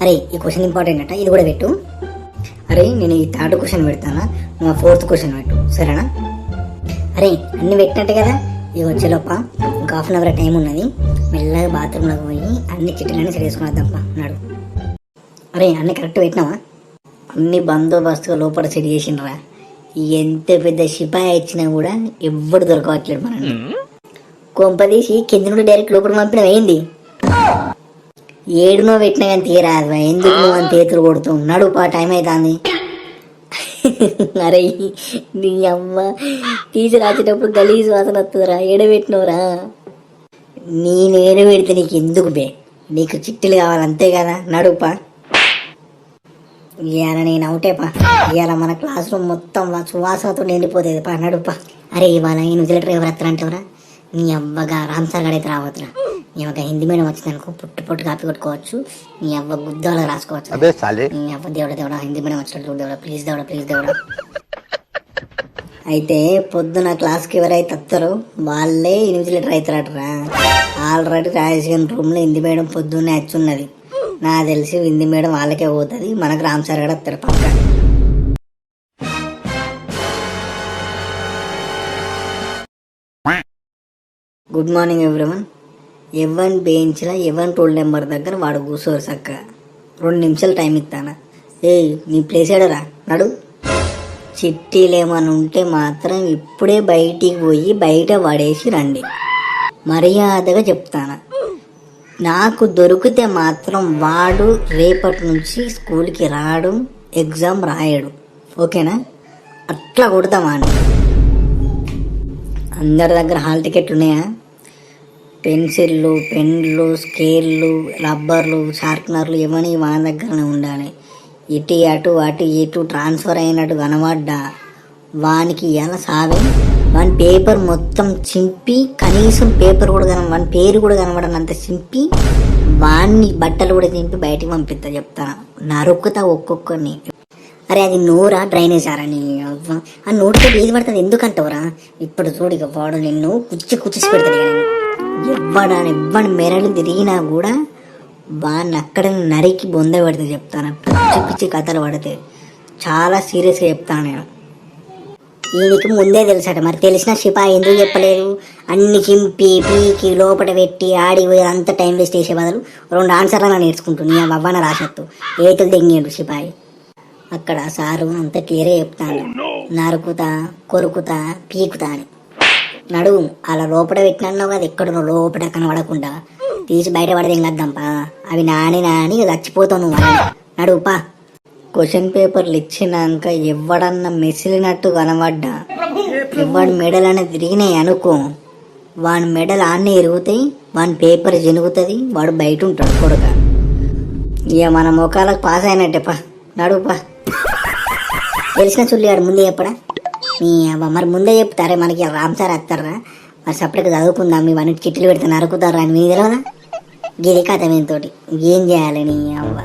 అరే ఈ question important అట, ఇది కూడా పెట్టు. అరే నేను ఈ థర్డ్ క్వశ్చన్ పెడతానా, నువ్వు 4th క్వశ్చన్ పెట్టు, సరేనా? అరే అన్ని పెట్టినట్టు కదా, ఇక వచ్చేలోప ఒక 1/2 అవర్ టైం ఉన్నది. మెల్లగా బాత్రూంలోకి పోయి అన్ని చిట్టులన్నీ సరి చేసుకుని వద్దాంపా నాడు. అరే అన్ని కరెక్ట్ పెట్టినావా? అన్ని బందోబస్తుగా లోపల సెట్ చేసిండ్రా. ఎంత పెద్ద సిపాయి ఇచ్చినా కూడా ఎవ్వడు దొరకవట్లేదు మనల్ని. కొంపదీసి కింద నుండి డైరెక్ట్ లోపలికి పంపిన వేయింది. ఏడునో పెట్టినా కానీ తీరాదు, ఎందుకు నువ్వు అని చేతులు కొడుతావు? నడుపా టైం అవుతుంది. అరే నీ అమ్మ తీసి రాసేటప్పుడు గలీజ్ వాసన వస్తుందిరా, ఏడబెట్టినవురా. నేను ఏడబెడితే నీకు ఎందుకు బే, నీకు చిట్టులు కావాలి అంతే కదా, నడుపా. ఇవాళ నేను అవుటేపా, ఇవాళ మన క్లాస్ రూమ్ మొత్తం సువాసనతో నిండిపోతుంది పా, నడుపా. అరే ఇవాళ ఈ నుజల డ్రైవర్ వస్తారంటావురా, నీ అవ్వగా రామ్ సార్ గడైతే రావద్దురా. నీ అవ్వగా హిందీ మీడియం వచ్చిందనుకో పొట్టు కాపీ కొట్టుకోవచ్చు, నీ అవ్వ గుద్దాలో రాసుకోవచ్చు. నీ అవ్వ దేవుడా హిందీ మీడియం వచ్చినట్టు దేవుడా, ప్లీజ్ దేవుడా. అయితే పొద్దున క్లాస్కి ఎవరైతే వస్తారో వాళ్ళే ఇన్విజిలేటర్ అవుతారటరా. ఆల్రెడీ రాజేష్ రూమ్లో హిందీ మేడం పొద్దున్నే వచ్చున్నది. నాకు తెలిసి హిందీ మేడం వాళ్ళకే పోతుంది, మనకు రామ్ సార్ కూడా వస్తారు పక్క. Good morning everyone. ఎవన్ బెంచ్లో ఎవన్ రోల్ నెంబర్ దగ్గర వాడు కూర్చోరు చక్క. 2 నిమిషాలు టైం ఇస్తానా? నీ ప్లేస్ ఏడరా, నడు. చిట్టీలు ఏమైనా ఉంటే మాత్రం ఇప్పుడే బయటికి పోయి బయట పడేసి రండి, మర్యాదగా చెప్తాను. నాకు దొరికితే మాత్రం వాడు రేపటి నుంచి స్కూల్కి రాడు, ఎగ్జామ్ రాయడు, ఓకేనా? అట్లా కొడతామా అండి. అందరి దగ్గర హాల్ టికెట్లు ఉన్నాయా? పెన్సిళ్ళు, పెన్లు, స్కేళ్ళు, రబ్బర్లు, షార్ప్నర్లు ఇవన్నీ మన దగ్గరనే ఉండాలి. ఇటు అటు ట్రాన్స్ఫర్ అయినట్టు కనబడ్డా వానికి ఎలా సావే. వాని పేపర్ మొత్తం చింపి, కనీసం పేపర్ కూడా వాని పేరు కూడా కనబడనంత చింపి, వాన్ని బట్టలు కూడా చింపి బయటికి పంపిస్తా చెప్తాను. నరుకుతా ఒక్కొక్కరిని. అరే అది నోరా డ్రైనేజ్ ఆరని ఆ నోటితో ఏది పడుతుంది ఎందుకంటావురా? ఇప్పుడు చూడు ఇక వాడు నిన్ను కుచ్చి పెడతాడు. ఇక ఇవ్వని మెరలు తిరిగినా కూడా వాడిని అక్కడ నరికి బొంద పెడితే చెప్తాను. పిచ్చి కథలు పడితే చాలా సీరియస్గా చెప్తాను నేను. ఈయనకి ముందే తెలుసట, మరి తెలిసిన సిపాయి ఎందుకు చెప్పలేదు? అన్ని చింపి పీకి లోపల పెట్టి ఆడిపోయి అంత టైం వేస్ట్ చేసే బదులు 2 ఆన్సర్లను నేర్చుకుంటుంది. నీ అవ్వన రాసత్తు ఏతులు తెంగాడు సిపాయి. అక్కడ సారు అంత క్లియరే చెప్తాను, నరుకుతా, కొరుకుతా, పీకుతా అని. నడువు అలా లోపల పెట్టినావు కదా, ఎక్కడో లోపల కనబడకుండా తీసి బయట పడదేం కద్దాంపా. అవి నాని చచ్చిపోతావు నువ్వు. నడువుపా. క్వశ్చన్ పేపర్లు ఇచ్చినాక ఎవడన్నా మెసిలినట్టు కనబడ్డా, ఎవడి మెడలనే తిరిగినాయి అనుకో, వాడి మెడలు ఆన్నే ఎరుగుతాయి, వాని పేపర్ జరుగుతుంది, వాడు బయట ఉంటాడు కొడుక. ఇక మన ముఖాలకు పాస్ అయినట్టేపా, నడువుపా. తెలిసిన చుల్లిగాడు ముందే చెప్పడా? నీ మరి ముందే చెప్తారే మనకి రామ్ సార్ వస్తారా, మరి సపరేట్గా చదువుకుందాం, ఇవన్నీ చిట్లు పెడితే నరుకుతారా అని మీ తెలియదా? గిరి కథ మీతోటి ఏం చేయాలి నీ అవ్వ.